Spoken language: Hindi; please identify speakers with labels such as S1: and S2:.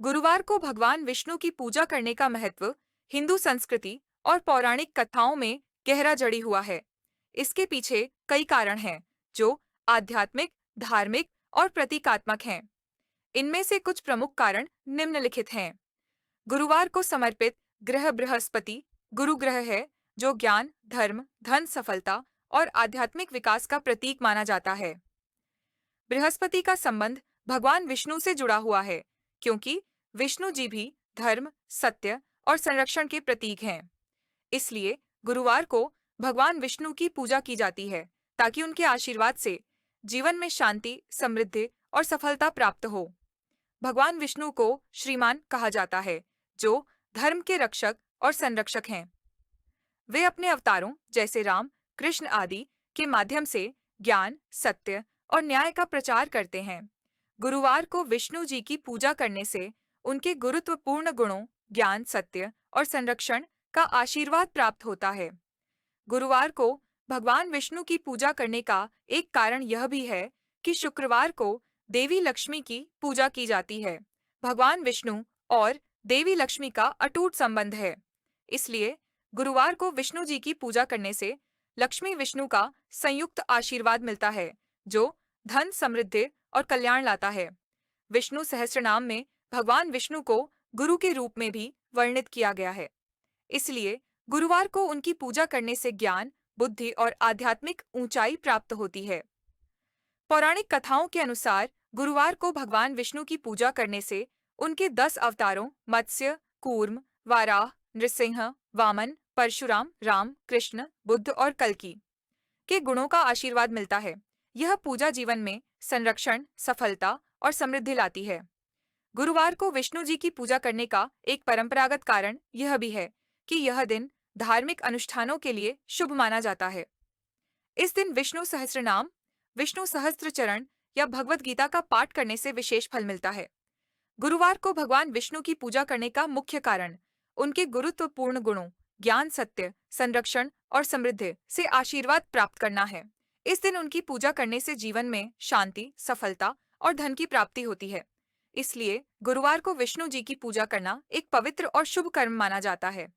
S1: गुरुवार को भगवान विष्णु की पूजा करने का महत्व हिंदू संस्कृति और पौराणिक कथाओं में गहरा जड़ी हुआ है। इसके पीछे कई कारण हैं, जो आध्यात्मिक, धार्मिक और प्रतीकात्मक हैं। इनमें से कुछ प्रमुख कारण निम्नलिखित हैं। गुरुवार को समर्पित ग्रह बृहस्पति गुरु ग्रह है, जो ज्ञान, धर्म, धन, सफलता और आध्यात्मिक विकास का प्रतीक माना जाता है। बृहस्पति का संबंध भगवान विष्णु से जुड़ा हुआ है, क्योंकि विष्णु जी भी धर्म, सत्य और संरक्षण के प्रतीक हैं। इसलिए गुरुवार को भगवान विष्णु की पूजा की जाती है, ताकि उनके आशीर्वाद से जीवन में शांति, समृद्धि और सफलता प्राप्त हो। भगवान विष्णु को श्रीमान कहा जाता है, जो धर्म के रक्षक और संरक्षक हैं। वे अपने अवतारों जैसे राम, कृष्ण आदि के माध्यम से ज्ञान, सत्य और न्याय का प्रचार करते हैं। गुरुवार को विष्णु जी की पूजा करने से उनके गुरुत्वपूर्ण गुणों, ज्ञान, सत्य और संरक्षण का आशीर्वाद प्राप्त होता है। गुरुवार को भगवान विष्णु की पूजा करने का एक कारण यह भी है कि शुक्रवार को देवी लक्ष्मी की पूजा की जाती है। भगवान विष्णु और देवी लक्ष्मी का अटूट संबंध है। इसलिए गुरुवार को विष्णु जी की पूजा करने से लक्ष्मी विष्णु का संयुक्त आशीर्वाद मिलता है, जो धन, समृद्धि और कल्याण लाता है। विष्णु सहस्त्रनाम में भगवान विष्णु को गुरु के रूप में भी वर्णित किया गया है। इसलिए गुरुवार को उनकी पूजा करने से ज्ञान, बुद्धि और आध्यात्मिक ऊंचाई प्राप्त होती है। पौराणिक कथाओं के अनुसार गुरुवार को भगवान विष्णु की पूजा करने से उनके 10 अवतारों मत्स्य, कूर्म, वाराह, नृसिंह, वामन, परशुराम, राम, कृष्ण, बुद्ध और कल्कि के गुणों का आशीर्वाद मिलता है। यह पूजा जीवन में संरक्षण, सफलता और समृद्धि लाती है। गुरुवार को विष्णु जी की पूजा करने का एक परंपरागत कारण यह भी है कि यह दिन धार्मिक अनुष्ठानों के लिए शुभ माना जाता है। इस दिन विष्णु सहस्त्रनाम, विष्णु सहस्त्रचरण या भगवत गीता का पाठ करने से विशेष फल मिलता है। गुरुवार को भगवान विष्णु की पूजा करने का मुख्य कारण उनके गुरुत्वपूर्ण गुणों, ज्ञान, सत्य, संरक्षण और समृद्धि से आशीर्वाद प्राप्त करना है। इस दिन उनकी पूजा करने से जीवन में शांति, सफलता और धन की प्राप्ति होती है। इसलिए गुरुवार को विष्णु जी की पूजा करना एक पवित्र और शुभ कर्म माना जाता है।